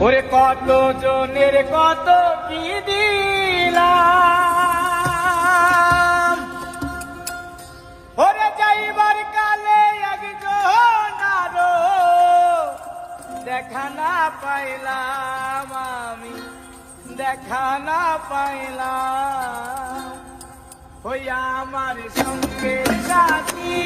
ওরে কত জনের কত কি দিলাম, ওরে যাইবার কালে একজন আরো দেখা না পাইলাম, আমি দেখা না পাইলাম। ওই আমার সঙ্গে সাথী